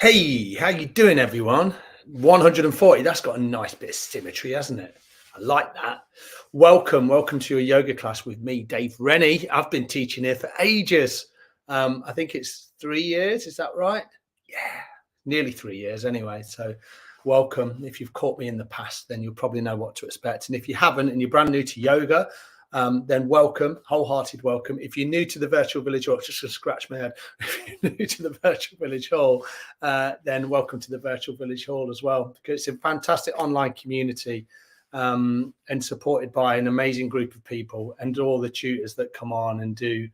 Hey, how you doing, everyone? 140, that's got a nice bit of symmetry, hasn't it? I like that. Welcome to your yoga class with me, Dave Rennie. I've been teaching here for ages. I think it's 3 years, is that right? Yeah, nearly 3 years anyway. So welcome. If you've caught me in the past, then you'll probably know what to expect. And if you haven't and you're brand new to yoga, then welcome, wholehearted welcome. If you're new to the Virtual Village Hall, just to scratch my head, if you're new to the Virtual Village Hall, then welcome to the Virtual Village Hall as well, because it's a fantastic online community and supported by an amazing group of people and all the tutors that come on and do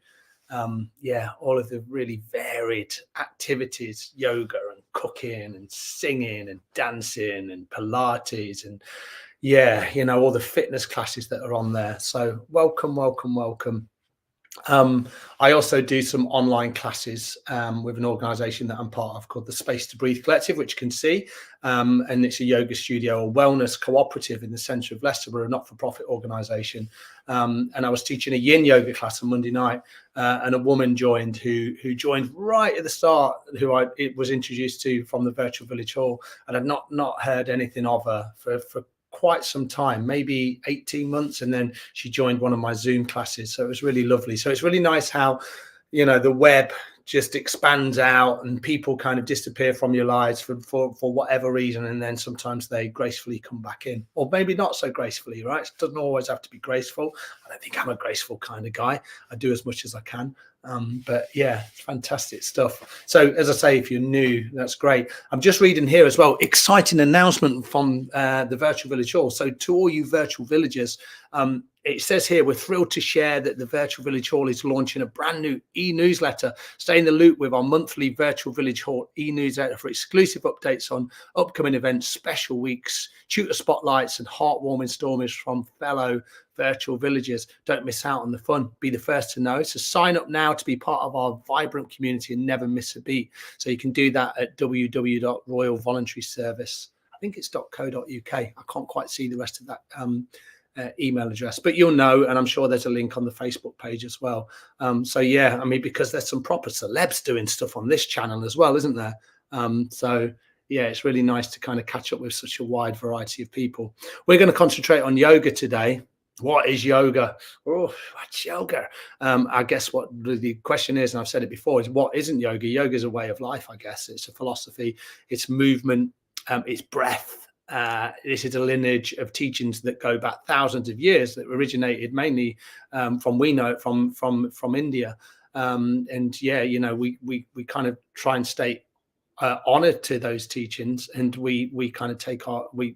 all of the really varied activities, yoga and cooking and singing and dancing and Pilates and all the fitness classes that are on there. So welcome. I also do some online classes with an organization that I'm part of called the Space to Breathe Collective, which you can see. And it's a yoga studio or wellness cooperative in the centre of Leicester. We're a not-for-profit organization. And I was teaching a yin yoga class on Monday night, and a woman joined who joined right at the start, who it was introduced to from the Virtual Village Hall, and I'd not heard anything of her for quite some time, maybe 18 months, and then she joined one of my Zoom classes. So it was really lovely. So it's really nice how the web just expands out and people kind of disappear from your lives for whatever reason, and then sometimes they gracefully come back in, or maybe not so gracefully, right? It doesn't always have to be graceful. I don't think I'm a graceful kind of guy. I do as much as I can. But yeah, fantastic stuff. So as I say, if you're new, that's great. I'm just reading here as well, exciting announcement from the Virtual Village Hall. So to all you virtual villagers, it says here, we're thrilled to share that the Virtual Village Hall is launching a brand new e-newsletter. Stay in the loop with our monthly Virtual Village Hall e-newsletter for exclusive updates on upcoming events, special weeks, tutor spotlights and heartwarming stories from fellow virtual villagers. Don't miss out on the fun. Be the first to know. So sign up now to be part of our vibrant community and never miss a beat. So you can do that at www.royalvoluntaryservice. I think it's .co.uk. I can't quite see the rest of that email address, but you'll know, and I'm sure there's a link on the Facebook page as well. So yeah, I mean, because there's some proper celebs doing stuff on this channel as well, isn't there? So yeah, it's really nice to kind of catch up with such a wide variety of people. We're going to concentrate on yoga today. What is yoga? Oh, what's yoga? I guess what the question is, and I've said it before, is what isn't yoga? Yoga is a way of life, I guess. It's a philosophy, it's movement, it's breath. This is a lineage of teachings that go back thousands of years, that originated mainly from India. And yeah, we kind of try and stay honored to those teachings, and we kind of take we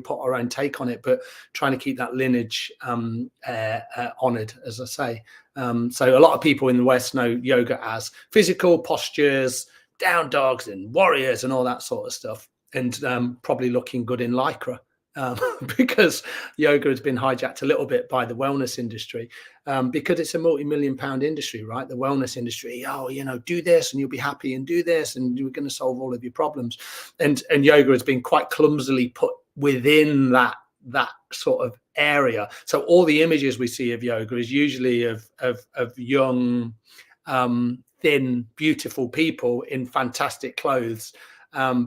put our own take on it, but trying to keep that lineage honored, as I say. So a lot of people in the West know yoga as physical postures, down dogs and warriors and all that sort of stuff, and probably looking good in lycra. Because yoga has been hijacked a little bit by the wellness industry, because it's a multi-million-pound industry, right? The wellness industry, do this and you'll be happy, and do this and you're going to solve all of your problems. And yoga has been quite clumsily put within that sort of area. So all the images we see of yoga is usually of young, thin, beautiful people in fantastic clothes,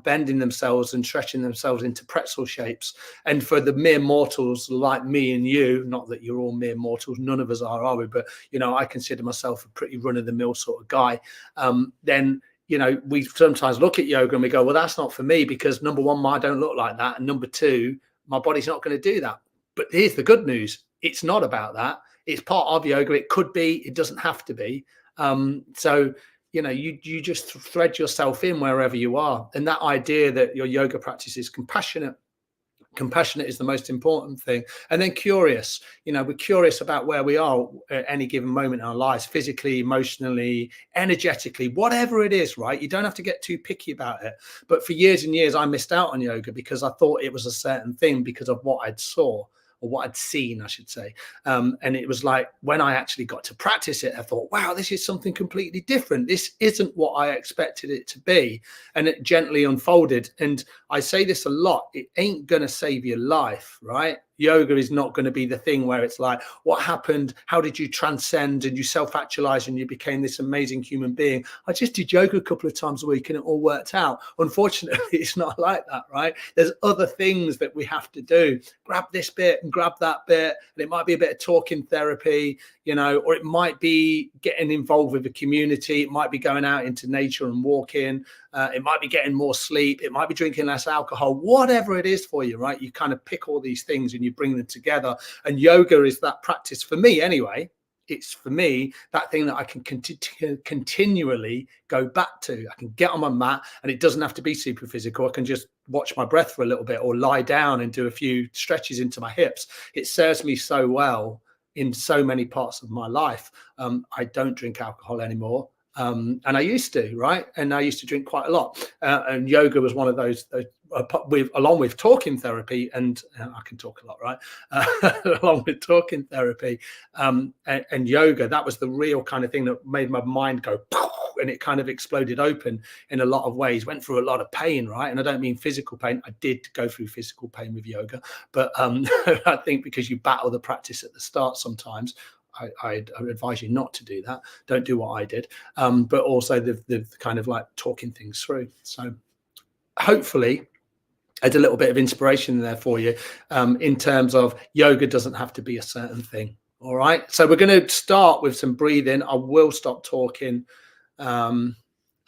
bending themselves and stretching themselves into pretzel shapes. And for the mere mortals like me and you, not that you're all mere mortals, none of us are we? But, I consider myself a pretty run-of-the-mill sort of guy. Then, we sometimes look at yoga and we go, well, that's not for me, because number one, I don't look like that. And number two, my body's not going to do that. But here's the good news. It's not about that. It's part of yoga. It could be, it doesn't have to be. So you just thread yourself in wherever you are. And that idea that your yoga practice is compassionate is the most important thing. And then curious, we're curious about where we are at any given moment in our lives, physically, emotionally, energetically, whatever it is, right? You don't have to get too picky about it. But for years and years, I missed out on yoga because I thought it was a certain thing because of what I'd saw. Or what I'd seen, I should say. And it was like, when I actually got to practice it, I thought, wow, this is something completely different. This isn't what I expected it to be. And it gently unfolded. And I say this a lot, it ain't going to save your life, right? Yoga is not going to be the thing where it's like, what happened? How did you transcend and you self-actualize and you became this amazing human being? I just did yoga a couple of times a week and it all worked out. Unfortunately, it's not like that, right? There's other things that we have to do. Grab this bit and grab that bit. And it might be a bit of talking therapy, or it might be getting involved with the community. It might be going out into nature and walking. It might be getting more sleep. It might be drinking less alcohol, whatever it is for you, right? You kind of pick all these things and you bring them together. And yoga is that practice for me anyway. It's for me that thing that I can continually go back to. I can get on my mat and it doesn't have to be super physical. I can just watch my breath for a little bit or lie down and do a few stretches into my hips. It serves me so well in so many parts of my life. I don't drink alcohol anymore. And I used to, right? And I used to drink quite a lot. And yoga was one of those along with talking therapy, and I can talk a lot, right? Along with talking therapy and yoga, that was the real kind of thing that made my mind go, and it kind of exploded open in a lot of ways. Went through a lot of pain, right? And I don't mean physical pain. I did go through physical pain with yoga, but I think because you battle the practice at the start sometimes, I advise you not to do that. Don't do what I did. But also the kind of like talking things through. So hopefully it's a little bit of inspiration there for you in terms of yoga doesn't have to be a certain thing. All right. So we're going to start with some breathing. I will stop talking and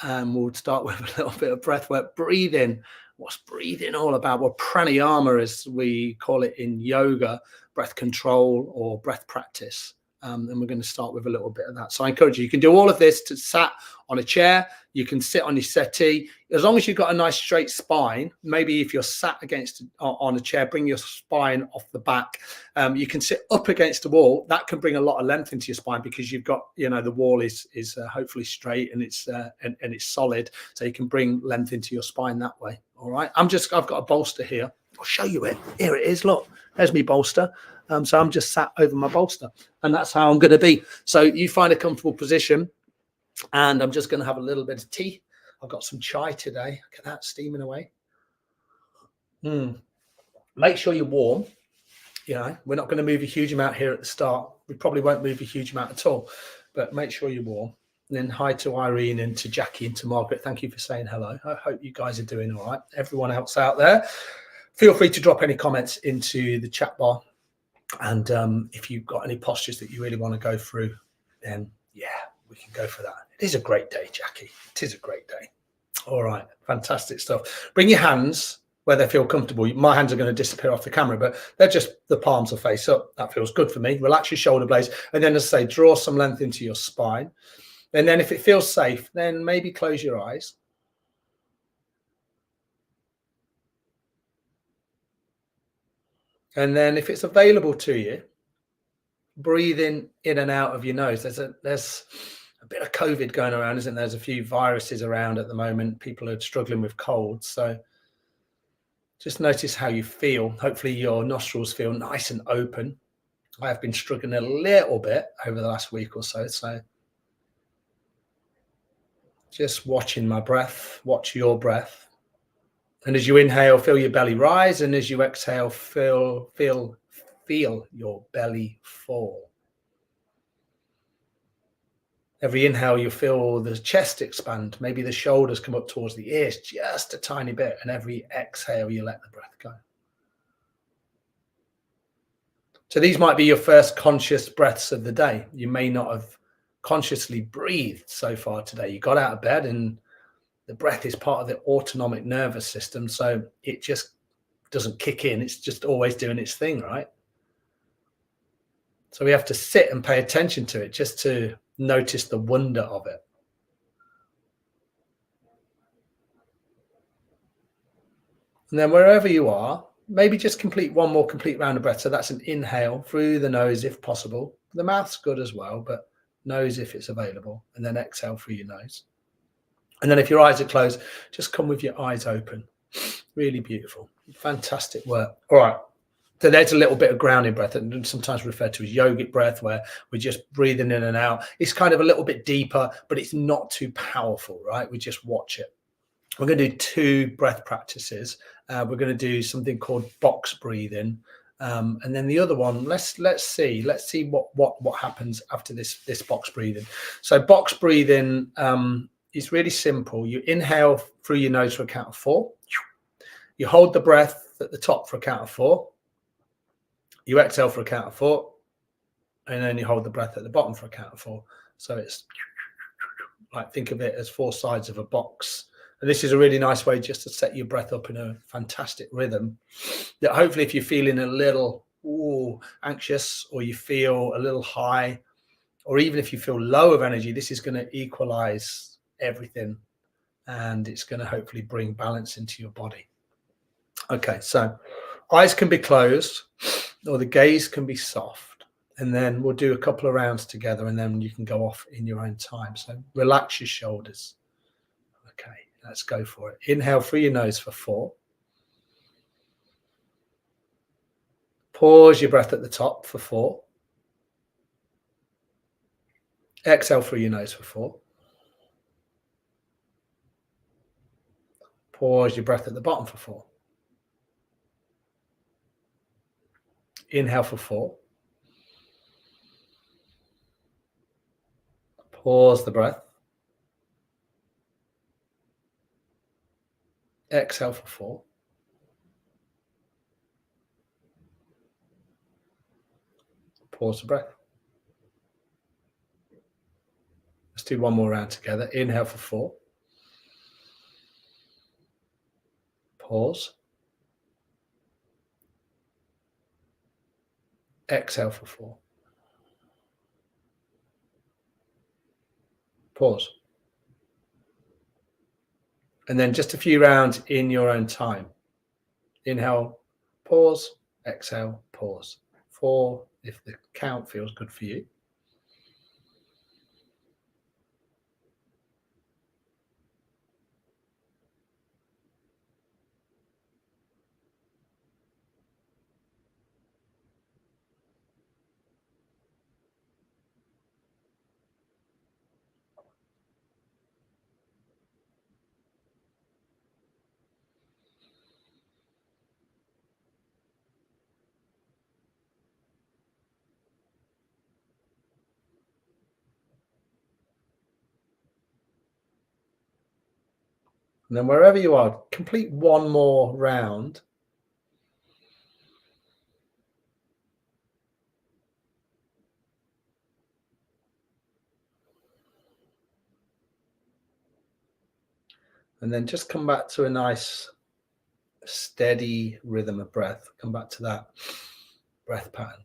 we'll start with a little bit of breath work. Breathing. What's breathing all about? Well, pranayama, as we call it in yoga, breath control or breath practice. And we're going to start with a little bit of that. So I encourage you, you can do all of this to sat on a chair. You can sit on your settee. As long as you've got a nice straight spine, maybe if you're sat on a chair, bring your spine off the back. You can sit up against the wall. That can bring a lot of length into your spine because you've got, the wall is hopefully straight and it's solid. So you can bring length into your spine that way. All right. I've got a bolster here. I'll show you it. Here it is. Look, there's my bolster. So I'm just sat over my bolster and that's how I'm going to be. So you find a comfortable position and I'm just going to have a little bit of tea. I've got some chai today. Look at that steaming away. Make sure you're warm. We're not going to move a huge amount here at the start. We probably won't move a huge amount at all, but make sure you're warm. And then hi to Irene and to Jackie and to Margaret. Thank you for saying hello. I hope you guys are doing all right. Everyone else out there, feel free to drop any comments into the chat bar. And if you've got any postures that you really want to go through, then yeah, we can go for that. It is a great day, Jackie. It is a great day. All right, fantastic stuff. Bring your hands where they feel comfortable. My hands are going to disappear off the camera, but they're just the palms are face up. That feels good for me. Relax your shoulder blades. And then, as I say, draw some length into your spine. And then if it feels safe, then maybe close your eyes. And then if it's available to you, breathe in and out of your nose. There's a bit of COVID going around, isn't there? There's a few viruses around at the moment. People are struggling with colds. So just notice how you feel. Hopefully your nostrils feel nice and open. I have been struggling a little bit over the last week or so. So just watching my breath, watch your breath. And as you inhale, feel your belly rise. And as you exhale, feel your belly fall. Every inhale, you feel the chest expand. Maybe the shoulders come up towards the ears just a tiny bit. And every exhale, you let the breath go. So these might be your first conscious breaths of the day. You may not have consciously breathed so far today. You got out of bed and the breath is part of the autonomic nervous system. So it just doesn't kick in. It's just always doing its thing, right? So we have to sit and pay attention to it just to notice the wonder of it. And then wherever you are, maybe just complete one more complete round of breath. So that's an inhale through the nose if possible. The mouth's good as well, but nose if it's available. And then exhale through your nose. And then if your eyes are closed, just come with your eyes open. Really beautiful. Fantastic work. All right. So there's a little bit of grounding breath, and sometimes referred to as yogic breath, where we're just breathing in and out. It's kind of a little bit deeper, but it's not too powerful, right? We just watch it. We're going to do 2 breath practices. We're going to do something called box breathing. And then the other one, let's see what happens after this box breathing. So box breathing is really simple. You inhale through your nose for a count of 4. You hold the breath at the top for a count of 4. You exhale for a count of 4, and then you hold the breath at the bottom for a count of 4. So it's like, think of it as 4 sides of a box. And this is a really nice way just to set your breath up in a fantastic rhythm that hopefully, if you're feeling a little anxious, or you feel a little high, or even if you feel low of energy, this is going to equalize everything, and it's going to hopefully bring balance into your body. Okay, so eyes can be closed or the gaze can be soft, and then we'll do a couple of rounds together, and then you can go off in your own time. So relax your shoulders. Okay, let's go for it. Inhale through your nose for 4. Pause your breath at the top for 4. Exhale through your nose for 4. Pause your breath at the bottom for 4. Inhale for 4. Pause the breath. Exhale for 4. Pause the breath. Let's do one more round together. Inhale for 4. Pause. Exhale for 4. Pause. And then just a few rounds in your own time. Inhale, pause, exhale, pause. 4, if the count feels good for you. And then wherever you are, complete one more round. And then just come back to a nice, steady rhythm of breath. Come back to that breath pattern.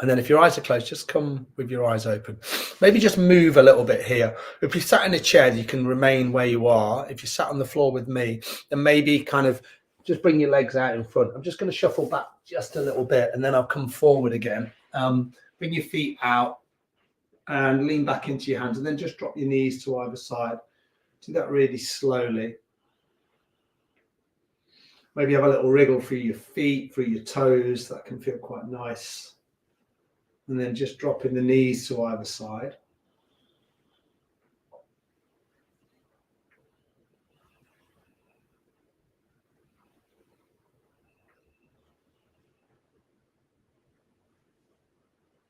And then if your eyes are closed, just come with your eyes open. Maybe just move a little bit here. If you sat in a chair, you can remain where you are. If you sat on the floor with me, then maybe kind of just bring your legs out in front. I'm just going to shuffle back just a little bit, and then I'll come forward again. Bring your feet out and lean back into your hands, and then just drop your knees to either side. Do that really slowly. Maybe have a little wriggle through your feet, through your toes. That can feel quite nice. And then just dropping the knees to either side.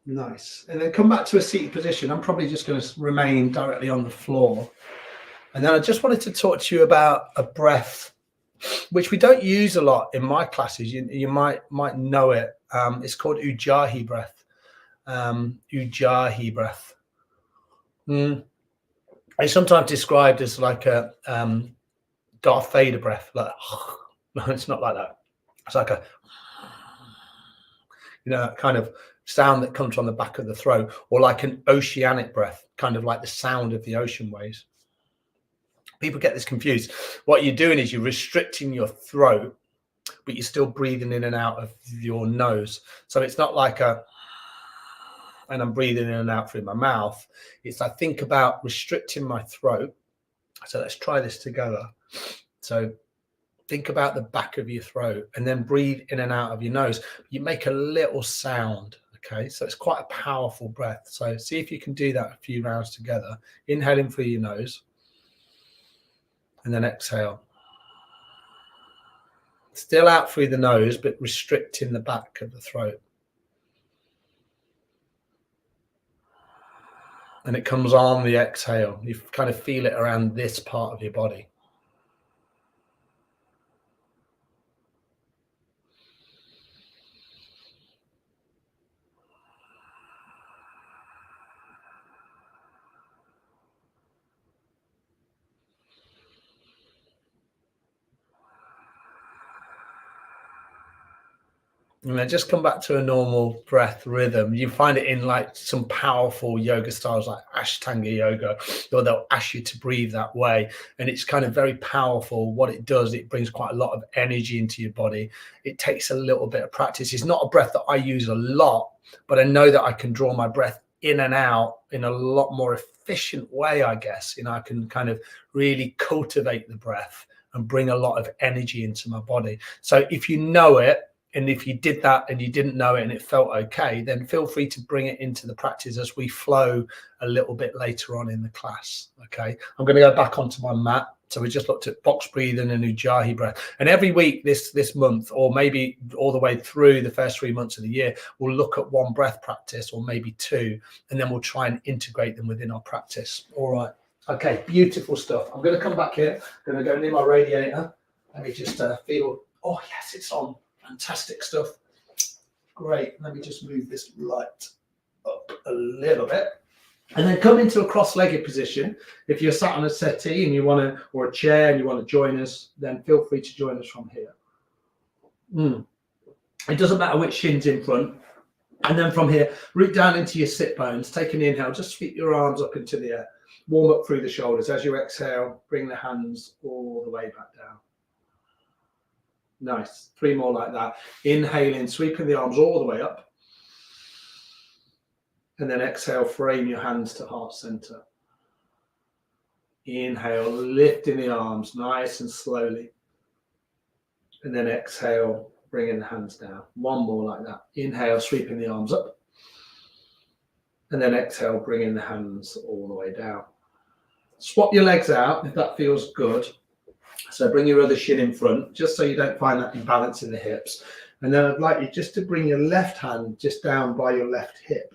Nice. And then come back to a seated position. I'm probably just going to remain directly on the floor. And then I just wanted to talk to you about a breath, which we don't use a lot in my classes. You might know it. It's called Ujjayi breath. Ujjayi breath. It's sometimes described as like a Darth Vader breath. Like, no, it's not like that. It's like a, that kind of sound that comes from the back of the throat, or like an oceanic breath, kind of like the sound of the ocean waves. People get this confused. What you're doing is you're restricting your throat, but you're still breathing in and out of your nose. So it's not like and I'm breathing in and out through my mouth. It's I think about restricting my throat. So let's try this together. So think about the back of your throat and then breathe in and out of your nose. You make a little sound. Okay, so it's quite a powerful breath. So see if you can do that a few rounds together. Inhaling through your nose and then exhale. Still out through the nose, but restricting the back of the throat. And it comes on the exhale. You kind of feel it around this part of your body. And then just come back to a normal breath rhythm. You find it in like some powerful yoga styles like Ashtanga yoga, or they'll ask you to breathe that way. And it's kind of very powerful. What it does, it brings quite a lot of energy into your body. It takes a little bit of practice. It's not a breath that I use a lot, but I know that I can draw my breath in and out in a lot more efficient way, I guess. I can kind of really cultivate the breath and bring a lot of energy into my body. So if you know it, and if you did that and you didn't know it and it felt okay, then feel free to bring it into the practice as we flow a little bit later on in the class. Okay, I'm going to go back onto my mat. So we just looked at box breathing and Ujjayi breath. And every week this month, or maybe all the way through the first 3 months of the year, we'll look at one breath practice or maybe two, and then we'll try and integrate them within our practice. All right. Okay, beautiful stuff. I'm going to come back here. I'm going to go near my radiator. Let me just feel, oh yes, it's on. Fantastic stuff. Great. Let me just move this light up a little bit. And then come into a cross-legged position. If you're sat on a settee and you want to, or a chair and you want to join us, then feel free to join us from here. It doesn't matter which shin's in front. And then from here, root down into your sit bones. Take an inhale. Just sweep your arms up into the air. Warm up through the shoulders. As you exhale, bring the hands all the way back down. Nice. 3 more like that. Inhaling, sweeping the arms all the way up. And then exhale, frame your hands to heart center. Inhale, lifting the arms nice and slowly. And then exhale, bringing the hands down. 1 more like that. Inhale, sweeping the arms up. And then exhale, bringing the hands all the way down. Swap your legs out if that feels good. So bring your other shin in front, just so you don't find that imbalance in the hips. And then I'd like you just to bring your left hand just down by your left hip.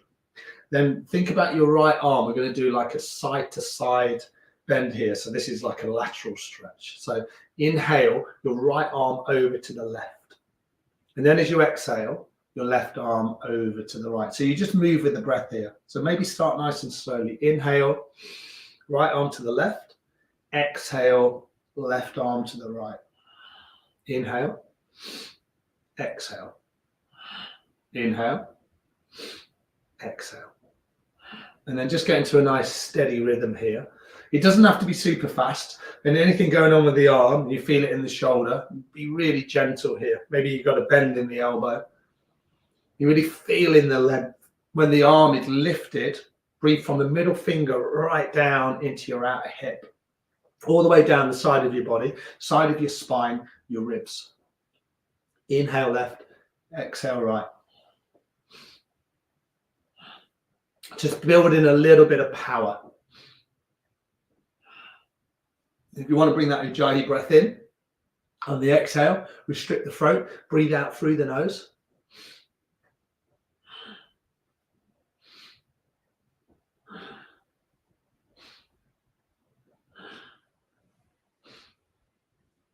Then think about your right arm. We're going to do like a side to side bend here. So this is like a lateral stretch. So inhale, your right arm over to the left. And then as you exhale, your left arm over to the right. So you just move with the breath here. So maybe start nice and slowly. Inhale, right arm to the left. Exhale, left arm to the right. Inhale, exhale. Inhale, exhale. And then just get into a nice steady rhythm here. It doesn't have to be super fast. And anything going on with the arm, you feel it in the shoulder, be really gentle here. Maybe you've got a bend in the elbow. You really feel in the length. When the arm is lifted, breathe from the middle finger right down into your outer hip. All the way down the side of your body, side of your spine, your ribs. Inhale left, exhale right. Just building a little bit of power. If you want to bring that Ujjayi breath in, on the exhale, restrict the throat, breathe out through the nose.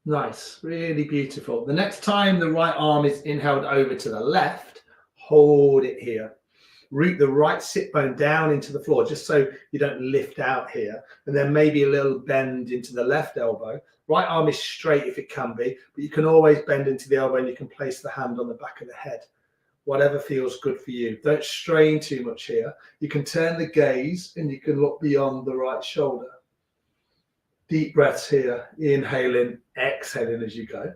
Nice, really beautiful. The next time the right arm is inhaled over to the left, hold it here. Root the right sit bone down into the floor, just so you don't lift out here. And then maybe a little bend into the left elbow. Right arm is straight if it can be, but you can always bend into the elbow and you can place the hand on the back of the head. Whatever feels good for you. Don't strain too much here. You can turn the gaze and you can look beyond the right shoulder. Deep breaths here, inhaling, exhaling as you go.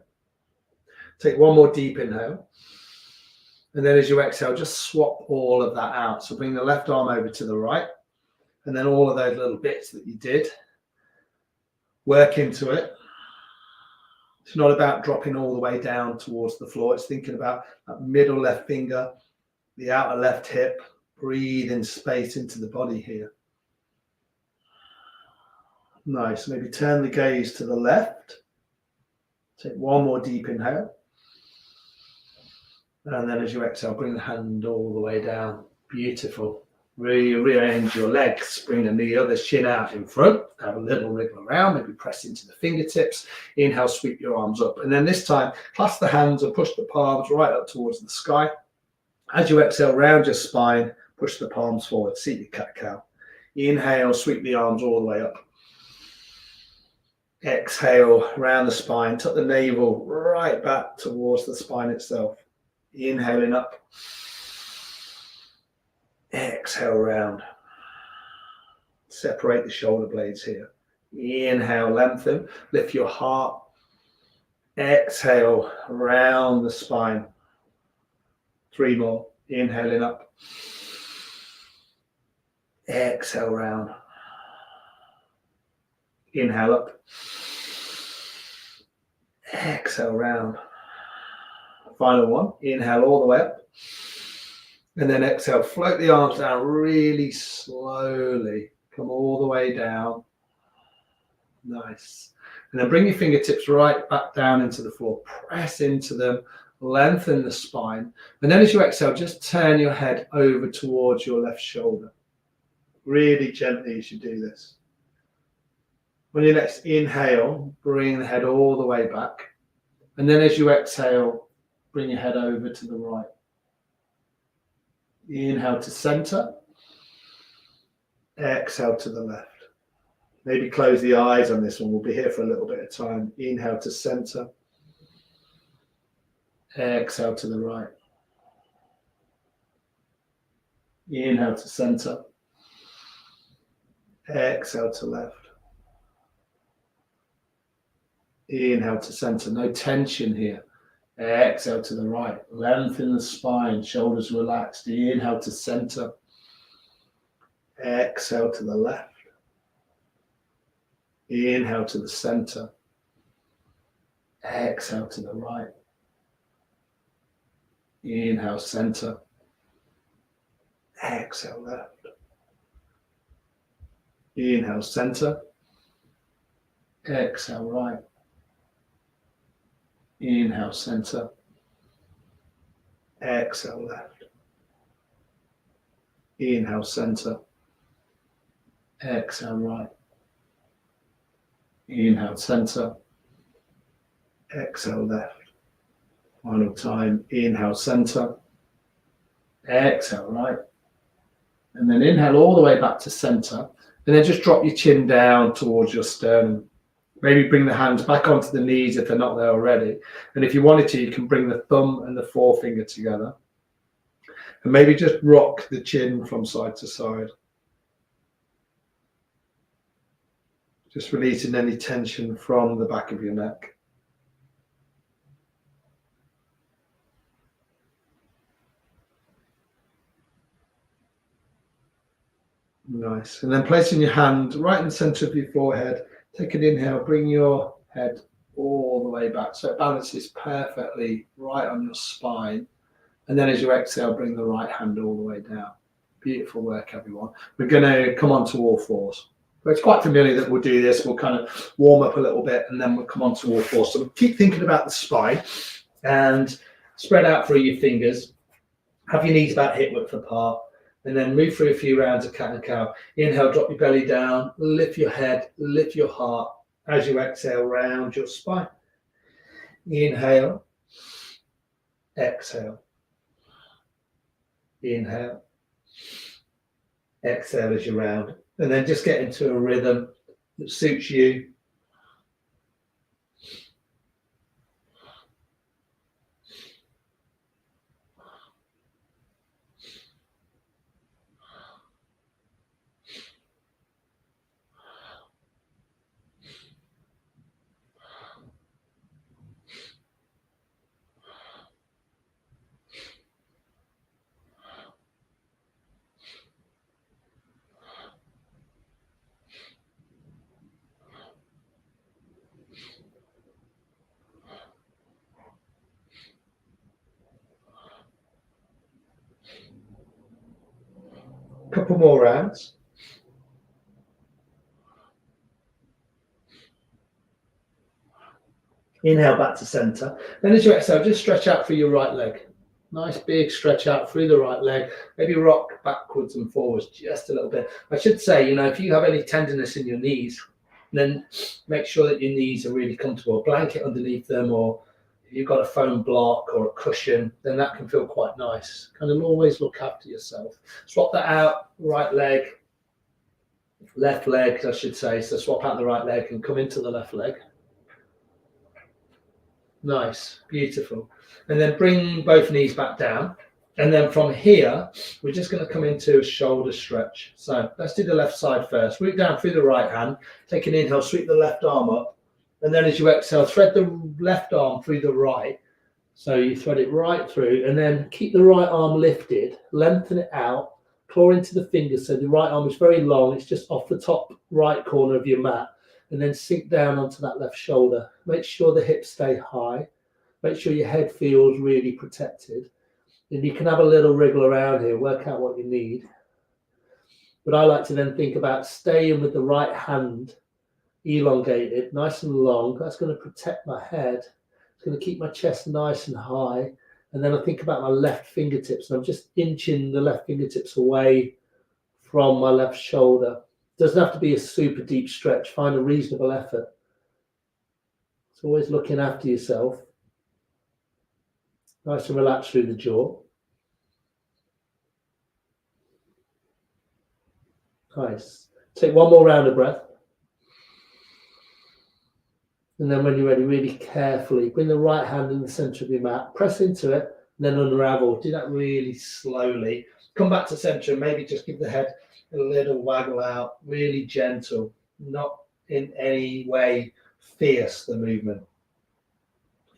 Take 1 more deep inhale. And then as you exhale, just swap all of that out. So bring the left arm over to the right. And then all of those little bits that you did, work into it. It's not about dropping all the way down towards the floor. It's thinking about that middle left finger, the outer left hip. Breathe in space into the body here. Nice. Maybe turn the gaze to the left. Take one more deep inhale. And then as you exhale, bring the hand all the way down. Beautiful. Really rearrange your legs, bring the other shin out in front. Have a little wriggle around, maybe press into the fingertips. Inhale, sweep your arms up. And then this time, clasp the hands and push the palms right up towards the sky. As you exhale, round your spine, push the palms forward, seat your cat-cow. Inhale, sweep the arms all the way up. Exhale, round the spine, tuck the navel right back towards the spine itself. Inhaling up. Exhale, round. Separate the shoulder blades here. Inhale, lengthen, lift your heart. Exhale, round the spine. 3 more. Inhaling up. Exhale, round. Inhale up. Exhale, round. Final one. Inhale all the way up. And then exhale, float the arms down really slowly. Come all the way down. Nice. And then bring your fingertips right back down into the floor. Press into them. Lengthen the spine. And then as you exhale, just turn your head over towards your left shoulder. Really gently as you do this. When you next inhale, bring the head all the way back. And then as you exhale, bring your head over to the right. Inhale to center. Exhale to the left. Maybe close the eyes on this one. We'll be here for a little bit of time. Inhale to center. Exhale to the right. Inhale to center. Exhale to left. Inhale to center. No tension here. Exhale to the right. Lengthen the spine. Shoulders relaxed. Inhale to center. Exhale to the left. Inhale to the center. Exhale to the right. Inhale, center. Exhale, left. Inhale, center. Exhale, right. Inhale, center. Exhale, left. Inhale, center. Exhale, right. Inhale, center. Exhale, left. Final time. Inhale, center. Exhale, right. And then inhale all the way back to center. And then just drop your chin down towards your sternum. Maybe bring the hands back onto the knees if they're not there already. And if you wanted to, you can bring the thumb and the forefinger together. And maybe just rock the chin from side to side. Just releasing any tension from the back of your neck. Nice. And then placing your hand right in the center of your forehead. Take an inhale, bring your head all the way back so it balances perfectly right on your spine. And then as you exhale, bring the right hand all the way down. Beautiful work, everyone. We're going to come on to all fours. But it's quite familiar that we'll do this. We'll kind of warm up a little bit and then we'll come on to all fours. So keep thinking about the spine and spread out through your fingers. Have your knees about hip width apart. And then move through a few rounds of cat and cow. Inhale, drop your belly down, lift your head, lift your heart. As you exhale, round your spine. Inhale, exhale. Inhale, exhale as you round. And then just get into a rhythm that suits you. Couple more rounds. Inhale back to center. Then as you exhale, just stretch out through your right leg. Nice big stretch out through the right leg. Maybe rock backwards and forwards just a little bit. I should say, if you have any tenderness in your knees, then make sure that your knees are really comfortable. A blanket underneath them, or if you've got a foam block or a cushion, then that can feel quite nice. Kind of always look after yourself. Swap that out, right leg, left leg, I should say. So swap out the right leg and come into the left leg. Nice, beautiful. And then bring both knees back down. And then from here, we're just going to come into a shoulder stretch. So let's do the left side first. Root down through the right hand. Take an inhale, sweep the left arm up. And then as you exhale, thread the left arm through the right. So you thread it right through, and then keep the right arm lifted, lengthen it out, claw into the fingers. So the right arm is very long. It's just off the top right corner of your mat. And then sink down onto that left shoulder. Make sure the hips stay high. Make sure your head feels really protected. And you can have a little wriggle around here, work out what you need. But I like to then think about staying with the right hand elongated, nice and long. That's going to protect my head. It's going to keep my chest nice and high. And then I think about my left fingertips, and I'm just inching the left fingertips away from my left shoulder. Doesn't have to be a super deep stretch. Find a reasonable effort. It's always looking after yourself. Nice and relaxed through the jaw. Nice. Take one more round of breath. And then when you're ready, really carefully bring the right hand in the center of your mat. Press into it, and then unravel. Do that really slowly. Come back to center and maybe just give the head a little waggle out. Really gentle. Not in any way fierce, the movement.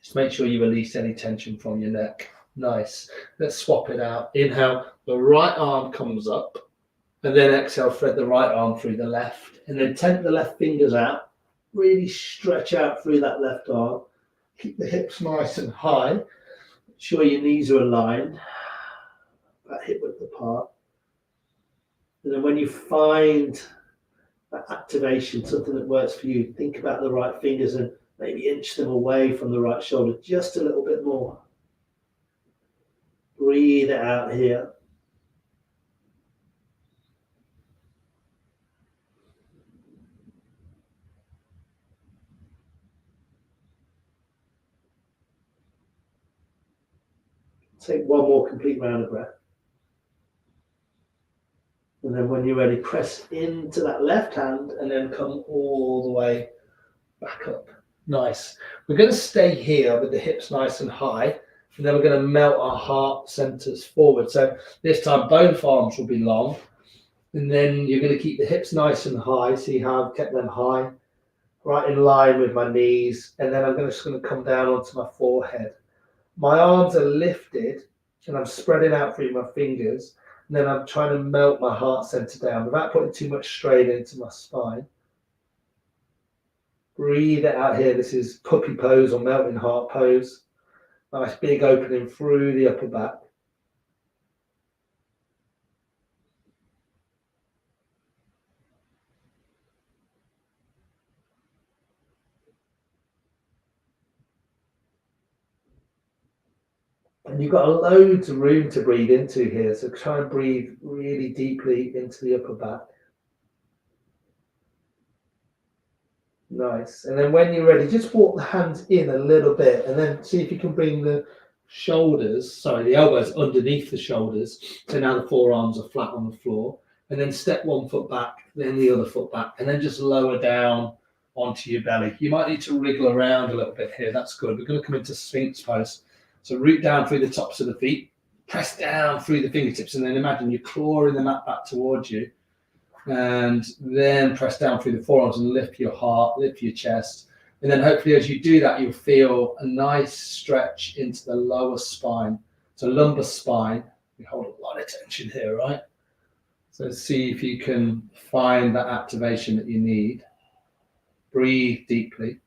Just make sure you release any tension from your neck. Nice. Let's swap it out. Inhale, the right arm comes up, and then exhale, thread the right arm through the left, and then take the left fingers out. Really stretch out through that left arm. Keep the hips nice and high. Make sure your knees are aligned, that hip width apart. And then when you find that activation, something that works for you, think about the right fingers and maybe inch them away from the right shoulder just a little bit more. Breathe it out here. Take one more complete round of breath. And then when you're ready, press into that left hand and then come all the way back up. Nice. We're going to stay here with the hips nice and high, and then we're going to melt our heart centers forward. So this time both arms will be long, and then you're going to keep the hips nice and high. See how I've kept them high, right in line with my knees, and then I'm just going to come down onto my forehead. My arms are lifted, and I'm spreading out through my fingers, and then I'm trying to melt my heart center down without putting too much strain into my spine. Breathe it out here. This is puppy pose or melting heart pose. Nice big opening through the upper back. And you've got loads of room to breathe into here. So try and breathe really deeply into the upper back. Nice. And then when you're ready, just walk the hands in a little bit and then see if you can bring the elbows underneath the shoulders. So now the forearms are flat on the floor. And then step one foot back, then the other foot back, and then just lower down onto your belly. You might need to wriggle around a little bit here. That's good. We're going to come into Sphinx pose. So root down through the tops of the feet, press down through the fingertips, and then imagine you're clawing the mat back towards you. And then press down through the forearms and lift your heart, lift your chest. And then hopefully as you do that, you'll feel a nice stretch into the lower spine. So lumbar spine, we hold a lot of tension here, right? So see if you can find that activation that you need. Breathe deeply.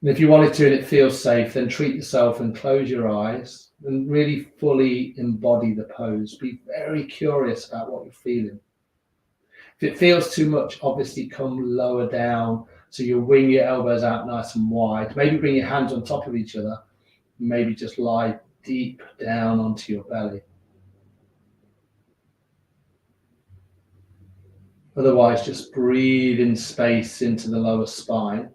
And if you wanted to and it feels safe, then treat yourself and close your eyes and really fully embody the pose. Be very curious about what you're feeling. If it feels too much, obviously come lower down So you'll wing your elbows out nice and wide. Maybe bring your hands on top of each other. Maybe just lie deep down onto your belly. Otherwise, just breathe in space into the lower spine.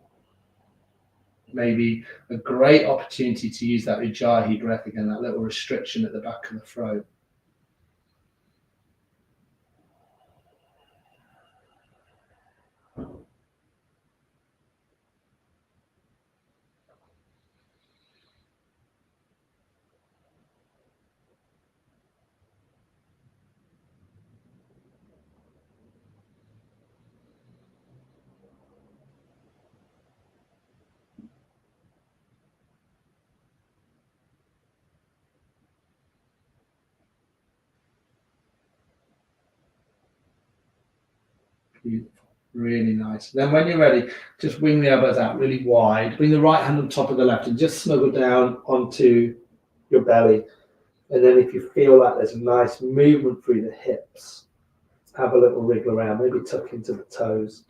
Maybe a great opportunity to use that Ujjayi breath again, that little restriction at the back of the throat. Beautiful. Really nice. Then when you're ready, just wing the elbows out really wide. Bring the right hand on top of the left and just snuggle down onto your belly. And then if you feel like there's a nice movement through the hips, have a little wriggle around, maybe tuck into the toes.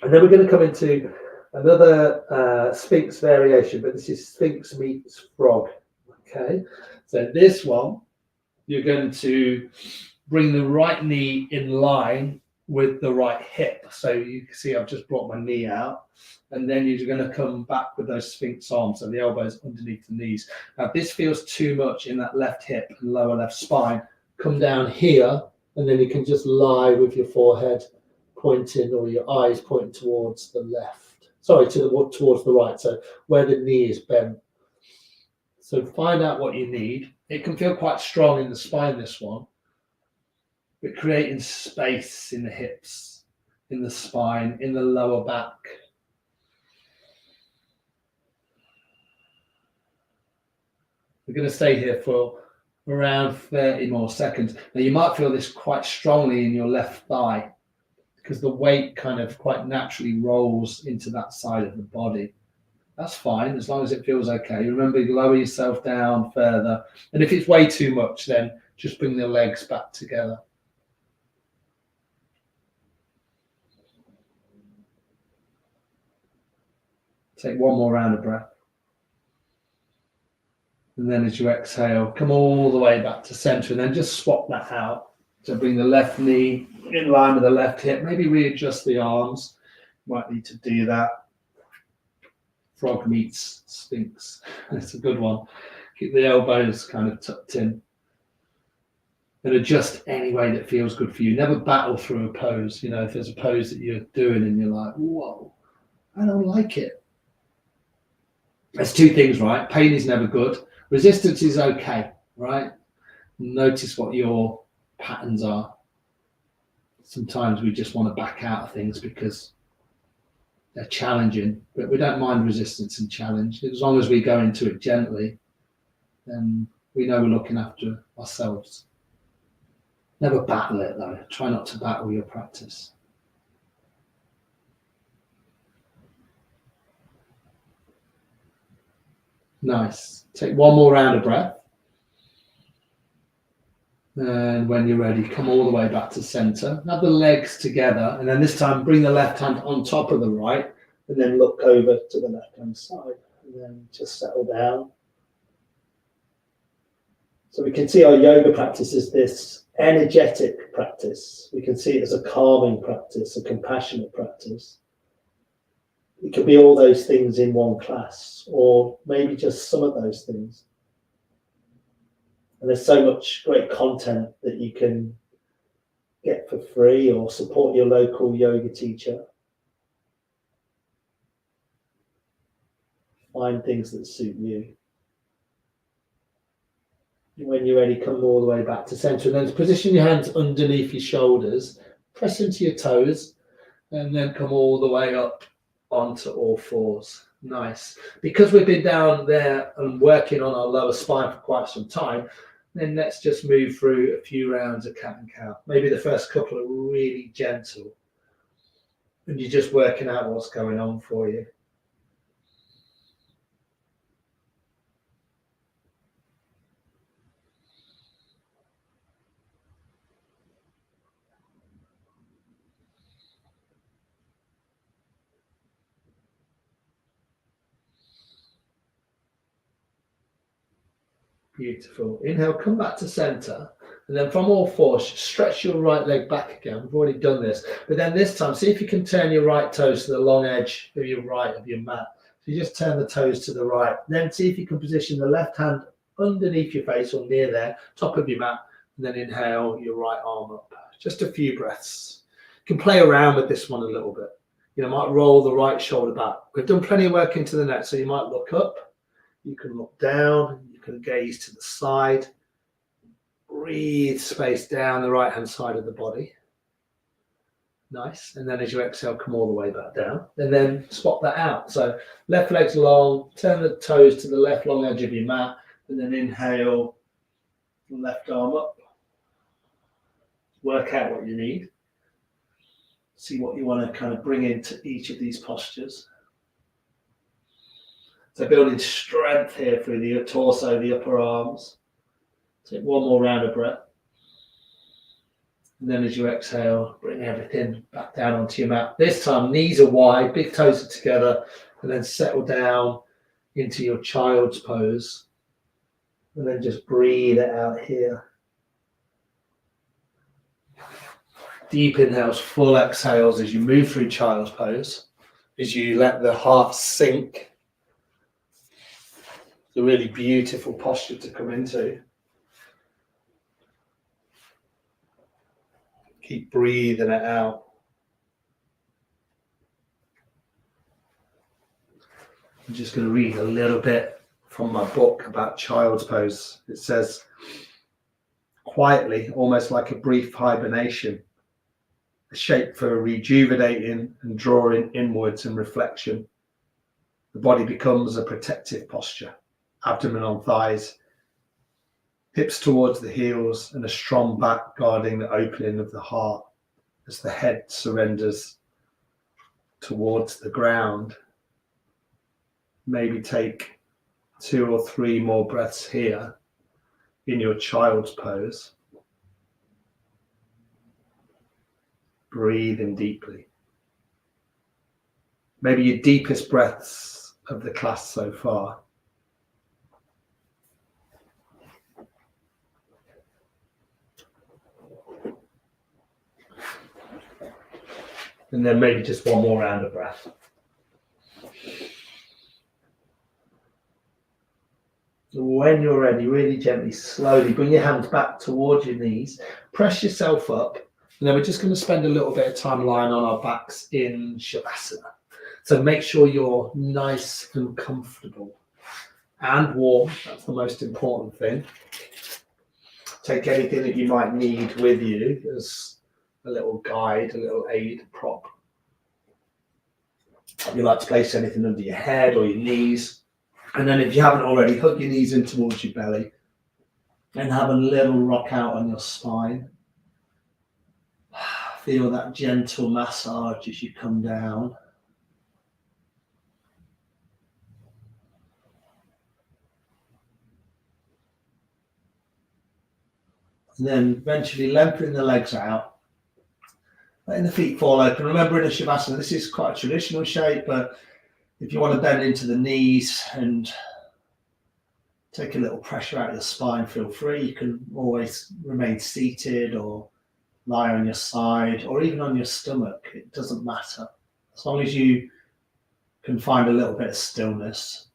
And then we're going to come into another Sphinx variation, but this is Sphinx meets frog. Okay, so this one, you're going to bring the right knee in line with the right hip. So you can see I've just brought my knee out, and then you're going to come back with those Sphinx arms, so the elbows underneath the knees. Now, if this feels too much in that left hip and lower left spine, come down here, and then you can just lie with your forehead pointing or your eyes pointing towards the left. Sorry, towards the right. So where the knee is bent. So find out what you need. It can feel quite strong in the spine, this one, but creating space in the hips, in the spine, in the lower back. We're going to stay here for around 30 more seconds. Now you might feel this quite strongly in your left thigh because the weight kind of quite naturally rolls into that side of the body. That's fine, as long as it feels okay. Remember, you lower yourself down further. And if it's way too much, then just bring the legs back together. Take one more round of breath. And then as you exhale, come all the way back to center and then just swap that out. So bring the left knee in line with the left hip. Maybe readjust the arms. Might need to do that. Frog meets Sphinx. It's a good one. Keep the elbows kind of tucked in. And adjust any way that feels good for you. Never battle through a pose. You know, if there's a pose that you're doing and you're like, whoa, I don't like it. There's two things, right? Pain is never good. Resistance is okay, right? Notice what your patterns are. Sometimes we just want to back out of things because they're challenging, but we don't mind resistance and challenge. As long as we go into it gently, then we know we're looking after ourselves. Never battle it though. Try not to battle your practice. Nice. Take one more round of breath. And when you're ready, come all the way back to center. Have the legs together. And then this time, bring the left hand on top of the right. And then look over to the left-hand side. And then just settle down. So we can see our yoga practice as this energetic practice. We can see it as a calming practice, a compassionate practice. It could be all those things in one class, or maybe just some of those things. And there's so much great content that you can get for free or support your local yoga teacher. Find things that suit you. When you're ready, come all the way back to center. And then position your hands underneath your shoulders. Press into your toes. And then come all the way up onto all fours. Nice. Because we've been down there and working on our lower spine for quite some time, then let's just move through a few rounds of cat and cow. Maybe the first couple are really gentle. And you're just working out what's going on for you. Beautiful. Inhale, come back to center. And then from all fours, stretch your right leg back again. We've already done this. But then this time, see if you can turn your right toes to the long edge of your right of your mat. So you just turn the toes to the right. Then see if you can position the left hand underneath your face or near there, top of your mat. And then inhale your right arm up. Just a few breaths. You can play around with this one a little bit. You know, might roll the right shoulder back. We've done plenty of work into the neck, so you might look up. You can look down. You can gaze to the side. Breathe space down the right hand side of the body. Nice. And then as you exhale, come all the way back down. And then swap that out. So left leg's long, turn the toes to the left long edge of your mat, and then inhale, left arm up. Work out what you need. See what you want to kind of bring into each of these postures. So building strength here through the torso, the upper arms. Take one more round of breath. And then as you exhale, bring everything back down onto your mat. This time, knees are wide, big toes are together, and then settle down into your child's pose. And then just breathe it out here. Deep inhales, full exhales as you move through child's pose, as you let the heart sink. It's a really beautiful posture to come into. Keep breathing it out. I'm just going to read a little bit from my book about child's pose. It says, quietly, almost like a brief hibernation, a shape for rejuvenating and drawing inwards and reflection. The body becomes a protective posture, abdomen on thighs, hips towards the heels, and a strong back guarding the opening of the heart as the head surrenders towards the ground. Maybe take 2 or 3 more breaths here in your child's pose. Breathing deeply. Maybe your deepest breaths of the class so far. And then maybe just one more round of breath. When you're ready, really gently, slowly bring your hands back towards your knees. Press yourself up. And then we're just going to spend a little bit of time lying on our backs in Shavasana. So make sure you're nice and comfortable and warm. That's the most important thing. Take anything that you might need with you as a little guide, a little aid, prop. If you like to place anything under your head or your knees. And then if you haven't already, hug your knees in towards your belly and have a little rock out on your spine. Feel that gentle massage as you come down. And then eventually lengthening the legs out. Letting the feet fall open. Remember, in a Shavasana, this is quite a traditional shape, but if you want to bend into the knees and take a little pressure out of the spine, feel free. You can always remain seated or lie on your side or even on your stomach. It doesn't matter. As long as you can find a little bit of stillness.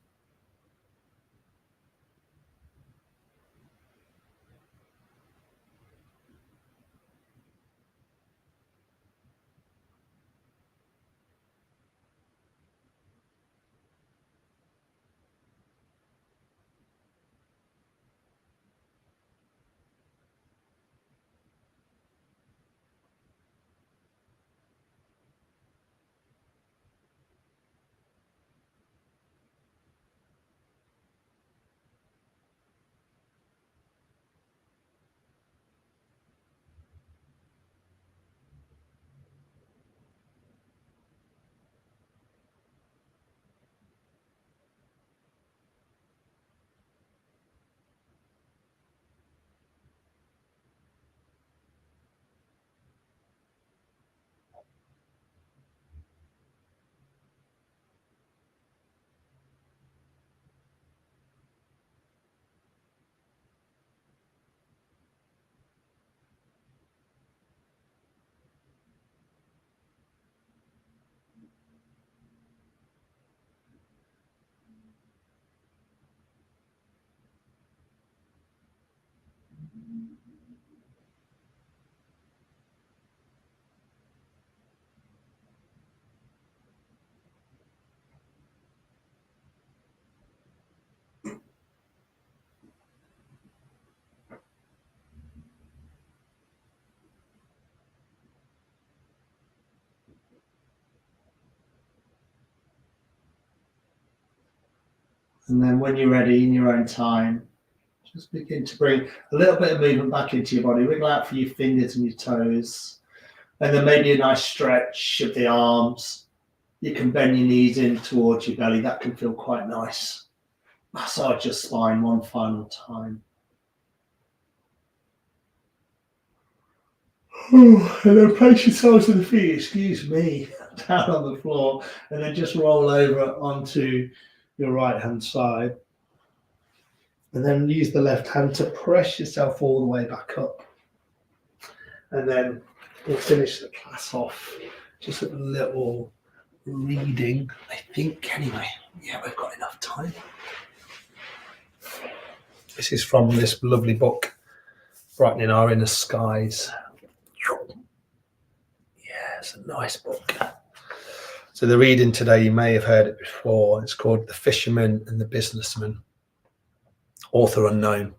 And then when you're ready in your own time, just begin to bring a little bit of movement back into your body. Wiggle out for your fingers and your toes. And then maybe a nice stretch of the arms. You can bend your knees in towards your belly. That can feel quite nice. Massage your spine one final time. And then place yourselves to the feet, excuse me, down on the floor. And then just roll over onto your right hand side. And then use the left hand to press yourself all the way back up. And then we'll finish the class off just with a little reading, I think, anyway. Yeah, we've got enough time. This is from this lovely book, Brightening Our Inner Skies. Yeah, it's a nice book. So the reading today, you may have heard it before. It's called The Fisherman and the Businessman. Author unknown.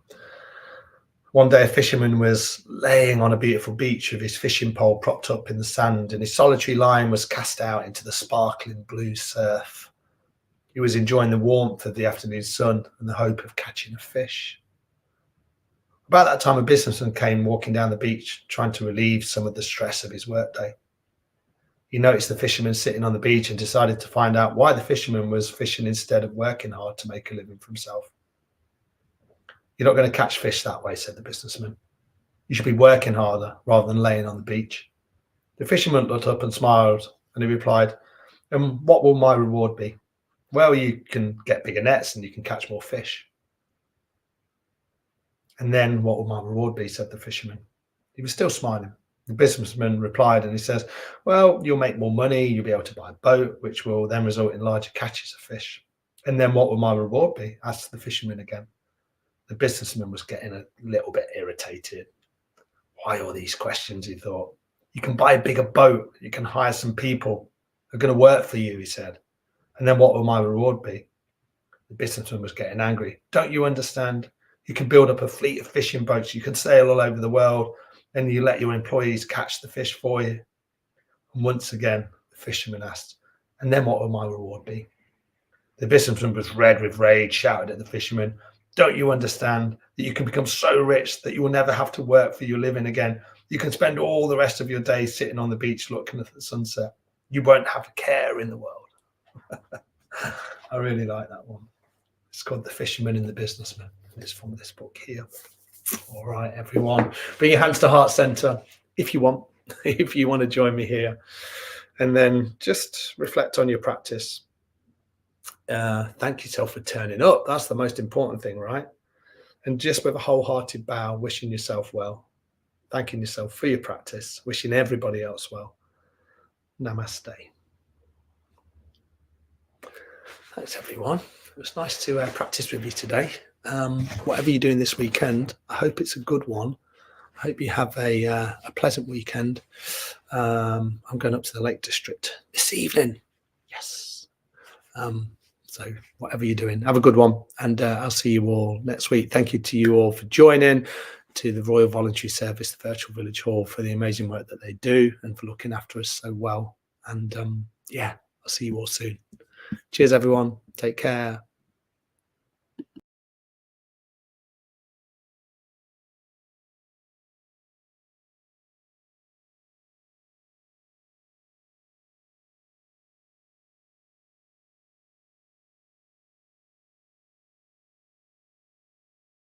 One day a fisherman was laying on a beautiful beach with his fishing pole propped up in the sand, and his solitary line was cast out into the sparkling blue surf. He was enjoying the warmth of the afternoon sun and the hope of catching a fish. About that time, a businessman came walking down the beach, trying to relieve some of the stress of his workday. He noticed the fisherman sitting on the beach and decided to find out why the fisherman was fishing instead of working hard to make a living for himself. "You're not going to catch fish that way," said the businessman. "You should be working harder rather than laying on the beach." The fisherman looked up and smiled, and he replied, "And what will my reward be?" "Well, you can get bigger nets and you can catch more fish." "And then what will my reward be?" said the fisherman. He was still smiling. The businessman replied, and he says, "Well, you'll make more money, you'll be able to buy a boat, which will then result in larger catches of fish." "And then what will my reward be?" asked the fisherman again. The businessman was getting a little bit irritated. Why all these questions, he thought. "You can buy a bigger boat, you can hire some people who are going to work for you," he said. "And then what will my reward be?" The businessman was getting angry. "Don't you understand? You can build up a fleet of fishing boats, you can sail all over the world, and you let your employees catch the fish for you." And once again, the fisherman asked, "And then what will my reward be?" The businessman was red with rage, shouted at the fisherman, "Don't you understand that you can become so rich that you will never have to work for your living again? You can spend all the rest of your days sitting on the beach looking at the sunset. You won't have a care in the world." I really like that one. It's called The Fisherman and the Businessman. It's from this book here. All right, everyone. Bring your hands to heart center if you want, if you want to join me here. And then just reflect on your practice. Thank yourself for turning up. That's the most important thing, right? And just with a wholehearted bow, wishing yourself well, thanking yourself for your practice, wishing everybody else well. Namaste. Thanks, everyone. It was nice to practice with you today. Whatever you're doing this weekend, I hope it's a good one. I hope you have a pleasant weekend. I'm going up to the Lake District this evening. Yes. So whatever you're doing, have a good one. And I'll see you all next week. Thank you to you all for joining, to the Royal Voluntary Service, the Virtual Village Hall, for the amazing work that they do and for looking after us so well. And yeah, I'll see you all soon. Cheers, everyone. Take care.